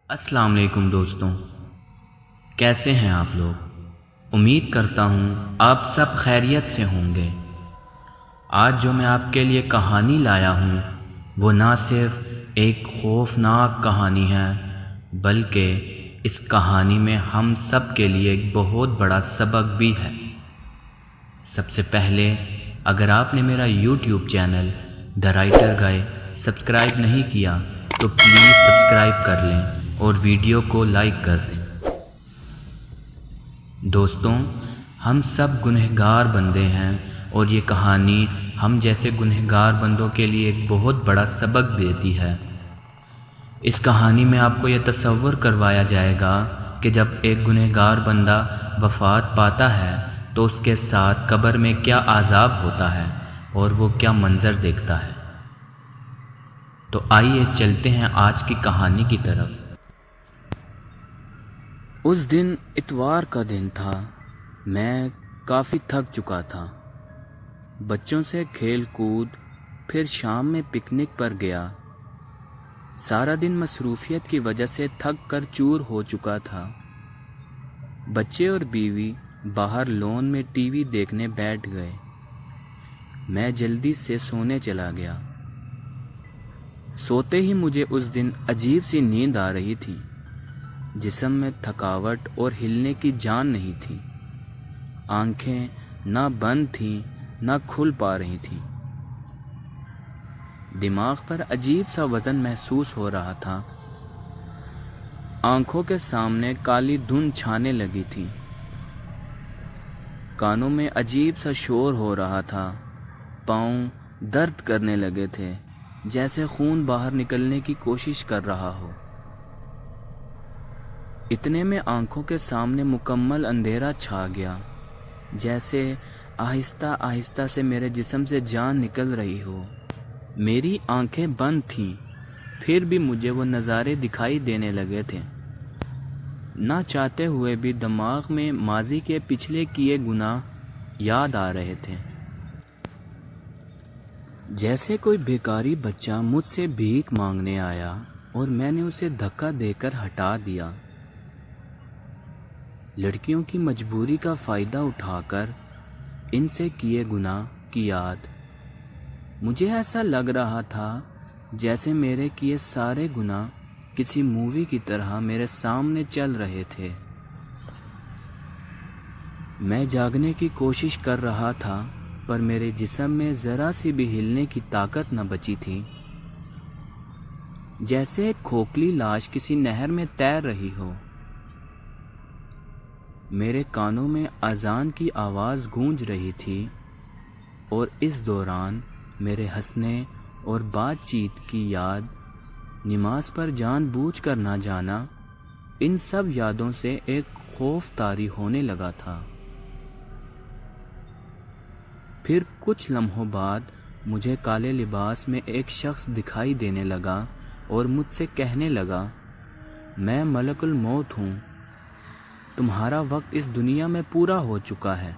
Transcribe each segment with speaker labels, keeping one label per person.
Speaker 1: السلام علیکم دوستوں، کیسے ہیں آپ لوگ؟ امید کرتا ہوں آپ سب خیریت سے ہوں گے۔ آج جو میں آپ کے لیے کہانی لایا ہوں وہ نہ صرف ایک خوفناک کہانی ہے بلکہ اس کہانی میں ہم سب کے لیے ایک بہت بڑا سبق بھی ہے۔ سب سے پہلے اگر آپ نے میرا YouTube channel the writer guy subscribe نہیں کیا تو پلیز سبسکرائب کر لیں اور ویڈیو کو لائک کر دیں۔ دوستوں، ہم سب گنہگار بندے ہیں اور یہ کہانی ہم جیسے گنہگار بندوں کے لیے ایک بہت بڑا سبق دیتی ہے۔ اس کہانی میں آپ کو یہ تصور کروایا جائے گا کہ جب ایک گنہگار بندہ وفات پاتا ہے تو اس کے ساتھ قبر میں کیا عذاب ہوتا ہے اور وہ کیا منظر دیکھتا ہے۔ تو آئیے چلتے ہیں آج کی کہانی کی طرف۔
Speaker 2: اس دن اتوار کا دن تھا۔ میں کافی تھک چکا تھا۔ بچوں سے کھیل کود، پھر شام میں پکنک پر گیا۔ سارا دن مصروفیت کی وجہ سے تھک کر چور ہو چکا تھا۔ بچے اور بیوی باہر لون میں ٹی وی دیکھنے بیٹھ گئے۔ میں جلدی سے سونے چلا گیا۔ سوتے ہی مجھے اس دن عجیب سی نیند آ رہی تھی۔ جسم میں تھکاوٹ اور ہلنے کی جان نہیں تھی۔ آنکھیں نہ بند تھیں نہ کھل پا رہی تھیں۔ دماغ پر عجیب سا وزن محسوس ہو رہا تھا۔ آنکھوں کے سامنے کالی دھند چھانے لگی تھی۔ کانوں میں عجیب سا شور ہو رہا تھا۔ پاؤں درد کرنے لگے تھے، جیسے خون باہر نکلنے کی کوشش کر رہا ہو۔ اتنے میں آنکھوں کے سامنے مکمل اندھیرا چھا گیا، جیسے آہستہ آہستہ سے میرے جسم سے جان نکل رہی ہو۔ میری آنکھیں بند تھیں، پھر بھی مجھے وہ نظارے دکھائی دینے لگے تھے۔ نہ چاہتے ہوئے بھی دماغ میں ماضی کے پچھلے کیے گناہ یاد آ رہے تھے۔ جیسے کوئی بیکاری بچہ مجھ سے بھیک مانگنے آیا اور میں نے اسے دھکا دے کر ہٹا دیا۔ لڑکیوں کی مجبوری کا فائدہ اٹھا کر ان سے کیے گناہ کی یاد۔ مجھے ایسا لگ رہا تھا جیسے میرے کیے سارے گناہ کسی مووی کی طرح میرے سامنے چل رہے تھے۔ میں جاگنے کی کوشش کر رہا تھا پر میرے جسم میں ذرا سی بھی ہلنے کی طاقت نہ بچی تھی، جیسے ایک کھوکھلی لاش کسی نہر میں تیر رہی ہو۔ میرے کانوں میں اذان کی آواز گونج رہی تھی اور اس دوران میرے ہنسنے اور بات چیت کی یاد، نماز پر جان بوجھ کر نہ جانا، ان سب یادوں سے ایک خوف طاری ہونے لگا تھا۔ پھر کچھ لمحوں بعد مجھے کالے لباس میں ایک شخص دکھائی دینے لگا اور مجھ سے کہنے لگا، میں ملک الموت ہوں، تمہارا وقت اس دنیا میں پورا ہو چکا ہے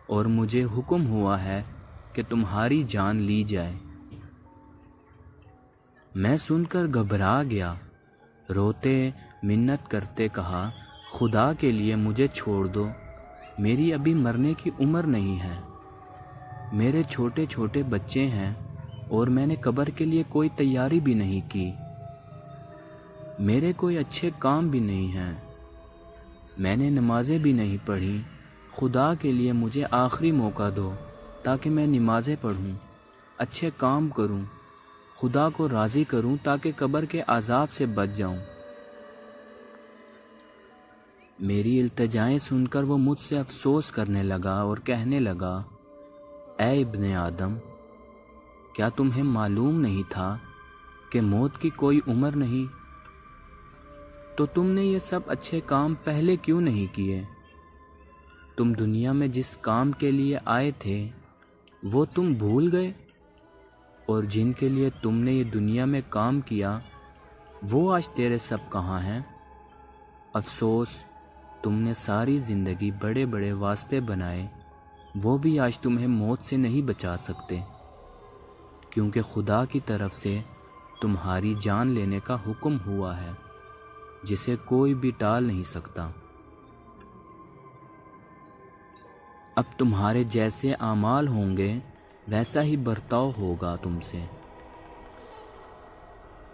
Speaker 2: اور مجھے حکم ہوا ہے کہ تمہاری جان لی جائے۔ میں سن کر گھبرا گیا، روتے منت کرتے کہا، خدا کے لیے مجھے چھوڑ دو، میری ابھی مرنے کی عمر نہیں ہے، میرے چھوٹے چھوٹے بچے ہیں اور میں نے قبر کے لیے کوئی تیاری بھی نہیں کی، میرے کوئی اچھے کام بھی نہیں ہیں، میں نے نمازیں بھی نہیں پڑھی، خدا کے لیے مجھے آخری موقع دو تاکہ میں نمازیں پڑھوں، اچھے کام کروں، خدا کو راضی کروں تاکہ قبر کے عذاب سے بچ جاؤں۔ میری التجائیں سن کر وہ مجھ سے افسوس کرنے لگا اور کہنے لگا، اے ابن آدم، کیا تمہیں معلوم نہیں تھا کہ موت کی کوئی عمر نہیں؟ تو تم نے یہ سب اچھے کام پہلے کیوں نہیں کیے؟ تم دنیا میں جس کام کے لیے آئے تھے وہ تم بھول گئے، اور جن کے لیے تم نے یہ دنیا میں کام کیا وہ آج تیرے سب کہاں ہیں؟ افسوس، تم نے ساری زندگی بڑے بڑے واسطے بنائے، وہ بھی آج تمہیں موت سے نہیں بچا سکتے، کیونکہ خدا کی طرف سے تمہاری جان لینے کا حکم ہوا ہے۔ جسے کوئی بھی ٹال نہیں سکتا۔ اب تمہارے جیسے اعمال ہوں گے ویسا ہی برتاؤ ہوگا تم سے۔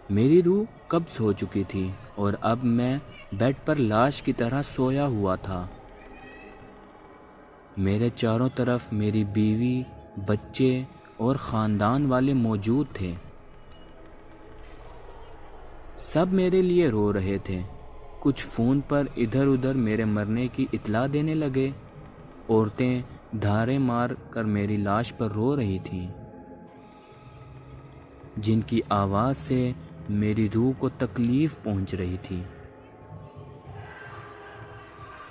Speaker 2: میری روح قبض ہو چکی تھی اور اب میں بیڈ پر لاش کی طرح سویا ہوا تھا۔ میرے چاروں طرف میری بیوی، بچے اور خاندان والے موجود تھے۔ سب میرے لیے رو رہے تھے۔ کچھ فون پر ادھر ادھر میرے مرنے کی اطلاع دینے لگے۔ عورتیں دھارے مار کر میری لاش پر رو رہی تھیں، جن کی آواز سے میری روح کو تکلیف پہنچ رہی تھی۔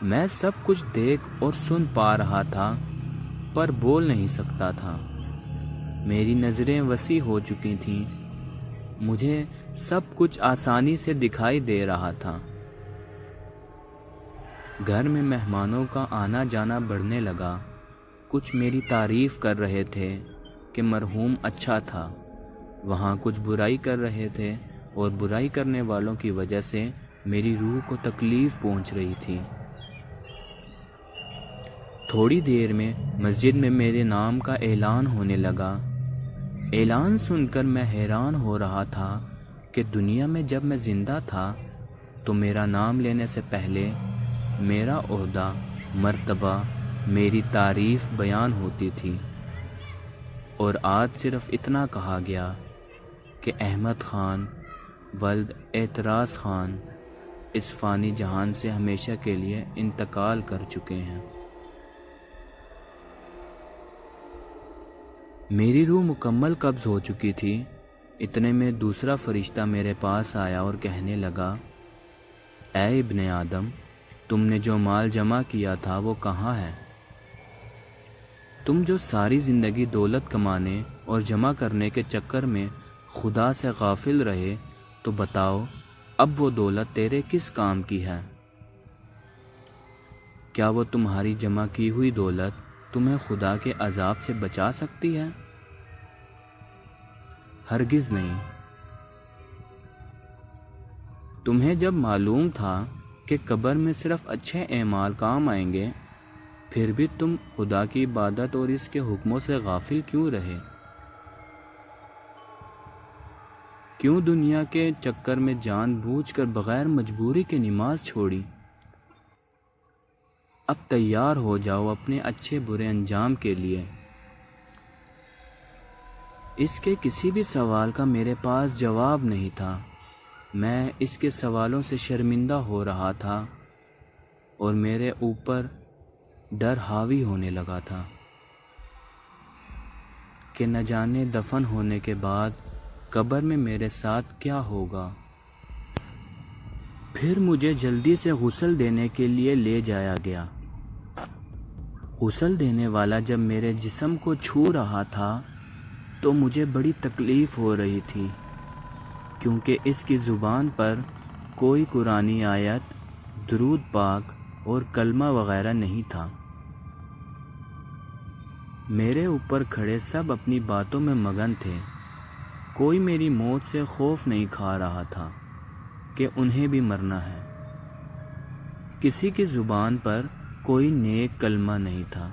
Speaker 2: میں سب کچھ دیکھ اور سن پا رہا تھا پر بول نہیں سکتا تھا۔ میری نظریں وسیع ہو چکی تھیں، مجھے سب کچھ آسانی سے دکھائی دے رہا تھا۔ گھر میں مہمانوں کا آنا جانا بڑھنے لگا۔ کچھ میری تعریف کر رہے تھے کہ مرحوم اچھا تھا، وہاں کچھ برائی کر رہے تھے اور برائی کرنے والوں کی وجہ سے میری روح کو تکلیف پہنچ رہی تھی۔ تھوڑی دیر میں مسجد میں میرے نام کا اعلان ہونے لگا۔ اعلان سن کر میں حیران ہو رہا تھا کہ دنیا میں جب میں زندہ تھا تو میرا نام لینے سے پہلے میرا عہدہ، مرتبہ، میری تعریف بیان ہوتی تھی، اور آج صرف اتنا کہا گیا کہ احمد خان ولد اعتراض خان اس فانی جہان سے ہمیشہ کے لیے انتقال کر چکے ہیں۔ میری روح مکمل قبض ہو چکی تھی۔ اتنے میں دوسرا فرشتہ میرے پاس آیا اور کہنے لگا، اے ابن آدم، تم نے جو مال جمع کیا تھا وہ کہاں ہے؟ تم جو ساری زندگی دولت کمانے اور جمع کرنے کے چکر میں خدا سے غافل رہے، تو بتاؤ اب وہ دولت تیرے کس کام کی ہے؟ کیا وہ تمہاری جمع کی ہوئی دولت تمہیں خدا کے عذاب سے بچا سکتی ہے؟ ہرگز نہیں۔ تمہیں جب معلوم تھا کہ قبر میں صرف اچھے اعمال کام آئیں گے، پھر بھی تم خدا کی عبادت اور اس کے حکموں سے غافل کیوں رہے؟ کیوں دنیا کے چکر میں جان بوجھ کر بغیر مجبوری کے نماز چھوڑی؟ اب تیار ہو جاؤ اپنے اچھے برے انجام کے لیے۔ اس کے کسی بھی سوال کا میرے پاس جواب نہیں تھا۔ میں اس کے سوالوں سے شرمندہ ہو رہا تھا اور میرے اوپر ڈر حاوی ہونے لگا تھا کہ نہ جانے دفن ہونے کے بعد قبر میں میرے ساتھ کیا ہوگا۔ پھر مجھے جلدی سے غسل دینے کے لیے لے جایا گیا۔ غسل دینے والا جب میرے جسم کو چھو رہا تھا تو مجھے بڑی تکلیف ہو رہی تھی، کیونکہ اس کی زبان پر کوئی قرآنی آیت، درود پاک اور کلمہ وغیرہ نہیں تھا۔ میرے اوپر کھڑے سب اپنی باتوں میں مگن تھے۔ کوئی میری موت سے خوف نہیں کھا رہا تھا کہ انہیں بھی مرنا ہے۔ کسی کی زبان پر کوئی نیک کلمہ نہیں تھا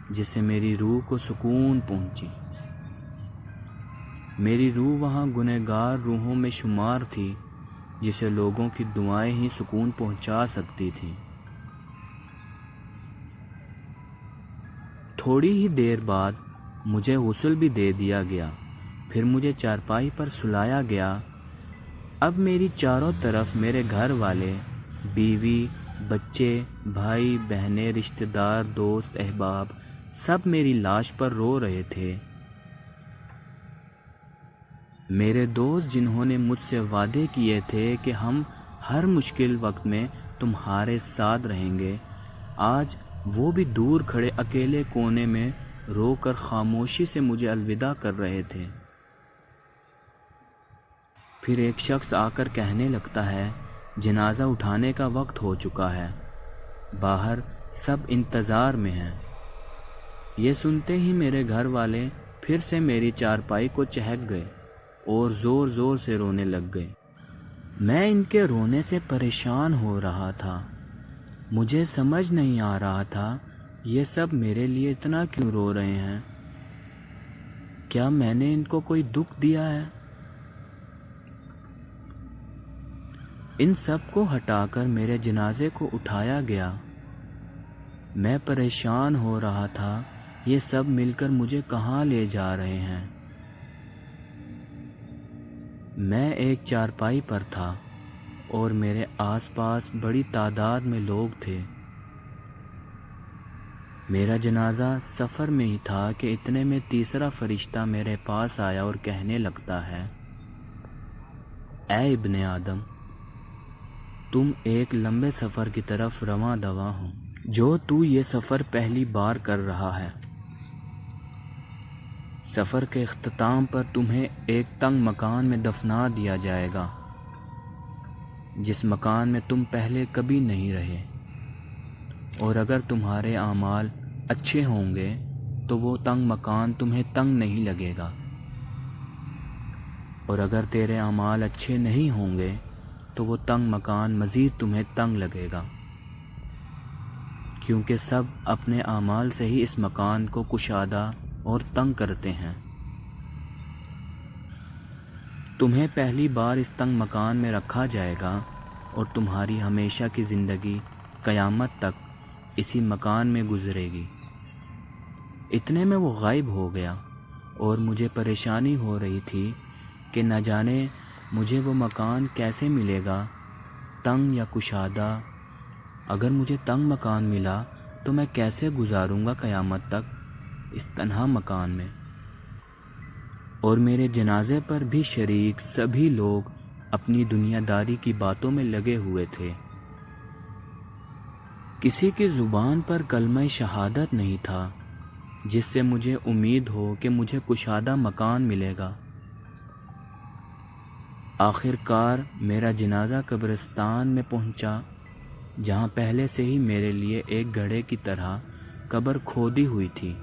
Speaker 2: جس سے میری روح کو سکون پہنچی۔ میری روح وہاں گنہگار روحوں میں شمار تھی جسے لوگوں کی دعائیں ہی سکون پہنچا سکتی تھیں۔ تھوڑی ہی دیر بعد مجھے غسل بھی دے دیا گیا، پھر مجھے چارپائی پر سلایا گیا۔ اب میری چاروں طرف میرے گھر والے، بیوی، بچے، بھائی بہنیں، رشتہ دار، دوست، احباب سب میری لاش پر رو رہے تھے۔ میرے دوست جنہوں نے مجھ سے وعدے کیے تھے کہ ہم ہر مشکل وقت میں تمہارے ساتھ رہیں گے، آج وہ بھی دور کھڑے اکیلے کونے میں رو کر خاموشی سے مجھے الوداع کر رہے تھے۔ پھر ایک شخص آ کر کہنے لگتا ہے، جنازہ اٹھانے کا وقت ہو چکا ہے، باہر سب انتظار میں ہیں۔ یہ سنتے ہی میرے گھر والے پھر سے میری چارپائی کو چہک گئے اور زور زور سے رونے لگ گئے۔ میں ان کے رونے سے پریشان ہو رہا تھا۔ مجھے سمجھ نہیں آ رہا تھا یہ سب میرے لیے اتنا کیوں رو رہے ہیں۔ کیا میں نے ان کو کوئی دکھ دیا ہے؟ ان سب کو ہٹا کر میرے جنازے کو اٹھایا گیا۔ میں پریشان ہو رہا تھا یہ سب مل کر مجھے کہاں لے جا رہے ہیں۔ میں ایک چارپائی پر تھا اور میرے آس پاس بڑی تعداد میں لوگ تھے۔ میرا جنازہ سفر میں ہی تھا کہ اتنے میں تیسرا فرشتہ میرے پاس آیا اور کہنے لگتا ہے، اے ابن آدم، تم ایک لمبے سفر کی طرف رواں دواں ہو، جو تو یہ سفر پہلی بار کر رہا ہے۔ سفر کے اختتام پر تمہیں ایک تنگ مکان میں دفنا دیا جائے گا، جس مکان میں تم پہلے کبھی نہیں رہے، اور اگر تمہارے اعمال اچھے ہوں گے تو وہ تنگ مکان تمہیں تنگ نہیں لگے گا، اور اگر تیرے اعمال اچھے نہیں ہوں گے تو وہ تنگ مکان مزید تمہیں تنگ لگے گا، کیونکہ سب اپنے اعمال سے ہی اس مکان کو کشادہ اور تنگ کرتے ہیں۔ تمہیں پہلی بار اس تنگ مکان میں رکھا جائے گا اور تمہاری ہمیشہ کی زندگی قیامت تک اسی مکان میں گزرے گی۔ اتنے میں وہ غائب ہو گیا اور مجھے پریشانی ہو رہی تھی کہ نہ جانے مجھے وہ مکان کیسے ملے گا، تنگ یا کشادہ۔ اگر مجھے تنگ مکان ملا تو میں کیسے گزاروں گا قیامت تک اس تنہا مکان میں؟ اور میرے جنازے پر بھی شریک سبھی لوگ اپنی دنیا داری کی باتوں میں لگے ہوئے تھے۔ کسی کی زبان پر کلمہ شہادت نہیں تھا جس سے مجھے امید ہو کہ مجھے کشادہ مکان ملے گا۔ آخر کار میرا جنازہ قبرستان میں پہنچا، جہاں پہلے سے ہی میرے لیے ایک گڑھے کی طرح قبر کھودی ہوئی تھی،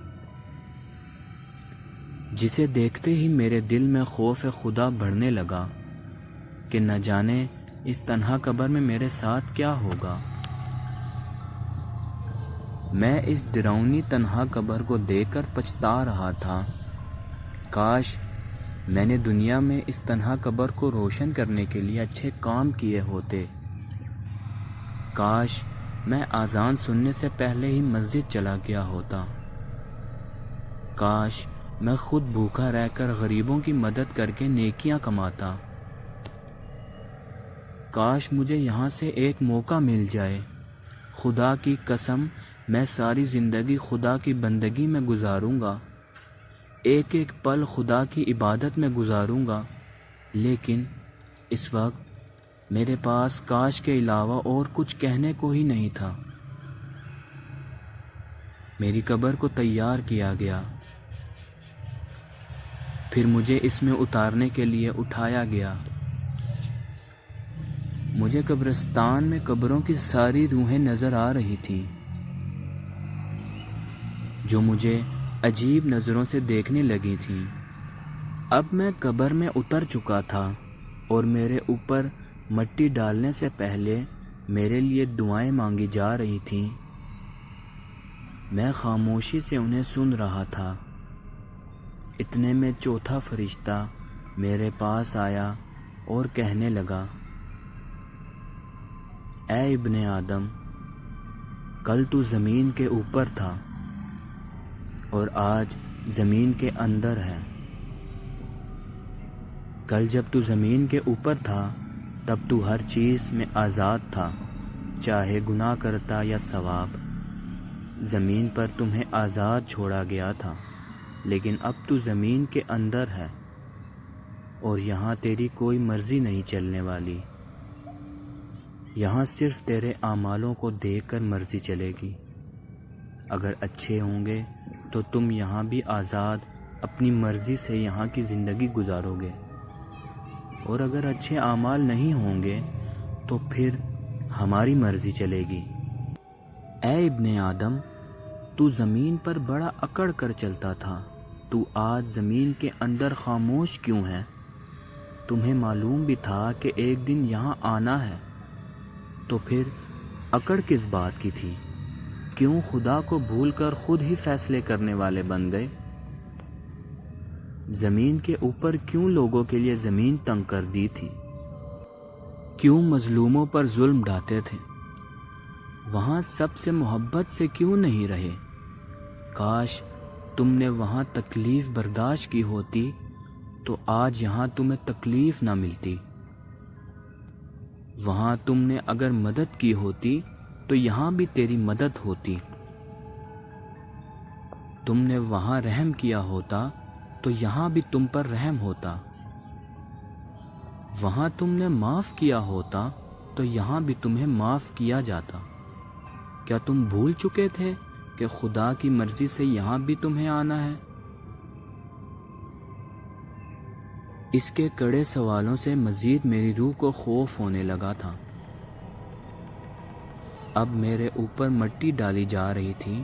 Speaker 2: جسے دیکھتے ہی میرے دل میں خوف خدا بڑھنے لگا کہ نہ جانے اس تنہا قبر میں میرے ساتھ کیا ہوگا۔ میں اس ڈراؤنی تنہا قبر کو دیکھ کر پچھتا رہا تھا۔ کاش میں نے دنیا میں اس تنہا قبر کو روشن کرنے کے لیے اچھے کام کیے ہوتے۔ کاش میں اذان سننے سے پہلے ہی مسجد چلا گیا ہوتا۔ کاش میں خود بھوکا رہ کر غریبوں کی مدد کر کے نیکیاں کماتا۔ کاش مجھے یہاں سے ایک موقع مل جائے۔ خدا کی قسم میں ساری زندگی خدا کی بندگی میں گزاروں گا، ایک ایک پل خدا کی عبادت میں گزاروں گا، لیکن اس وقت میرے پاس کاش کے علاوہ اور کچھ کہنے کو ہی نہیں تھا۔ میری قبر کو تیار کیا گیا، پھر مجھے اس میں اتارنے کے لیے اٹھایا گیا۔ مجھے قبرستان میں قبروں کی ساری روحیں نظر آ رہی تھیں، جو مجھے عجیب نظروں سے دیکھنے لگی تھیں۔ اب میں قبر میں اتر چکا تھا اور میرے اوپر مٹی ڈالنے سے پہلے میرے لیے دعائیں مانگی جا رہی تھیں۔ میں خاموشی سے انہیں سن رہا تھا۔ اتنے میں چوتھا فرشتہ میرے پاس آیا اور کہنے لگا، اے ابن آدم، کل تو زمین کے اوپر تھا اور آج زمین کے اندر ہے۔ کل جب تو زمین کے اوپر تھا تب تو ہر چیز میں آزاد تھا، چاہے گناہ کرتا یا ثواب۔ زمین پر تمہیں آزاد چھوڑا گیا تھا، لیکن اب تو زمین کے اندر ہے اور یہاں تیری کوئی مرضی نہیں چلنے والی۔ یہاں صرف تیرے اعمالوں کو دیکھ کر مرضی چلے گی۔ اگر اچھے ہوں گے تو تم یہاں بھی آزاد اپنی مرضی سے یہاں کی زندگی گزارو گے، اور اگر اچھے اعمال نہیں ہوں گے تو پھر ہماری مرضی چلے گی۔ اے ابن آدم، تو زمین پر بڑا اکڑ کر چلتا تھا، تو آج زمین کے اندر خاموش کیوں ہے؟ تمہیں معلوم بھی تھا کہ ایک دن یہاں آنا ہے، تو پھر اکڑ کس بات کی تھی؟ کیوں خدا کو بھول کر خود ہی فیصلے کرنے والے بن گئے؟ زمین کے اوپر کیوں لوگوں کے لیے زمین تنگ کر دی تھی؟ کیوں مظلوموں پر ظلم ڈھاتے تھے؟ وہاں سب سے محبت سے کیوں نہیں رہے؟ کاش تم نے وہاں تکلیف برداشت کی ہوتی تو آج یہاں تمہیں تکلیف نہ ملتی۔ وہاں تم نے اگر مدد کی ہوتی تو یہاں بھی تیری مدد ہوتی۔ تم نے وہاں رحم کیا ہوتا تو یہاں بھی تم پر رحم ہوتا۔ وہاں تم نے معاف کیا ہوتا تو یہاں بھی تمہیں معاف کیا جاتا۔ کیا تم بھول چکے تھے کہ خدا کی مرضی سے یہاں بھی تمہیں آنا ہے؟ اس کے کڑے سوالوں سے مزید میری روح کو خوف ہونے لگا تھا۔ اب میرے اوپر مٹی ڈالی جا رہی تھی۔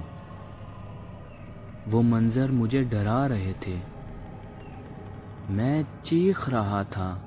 Speaker 2: وہ منظر مجھے ڈرا رہے تھے۔ میں چیخ رہا تھا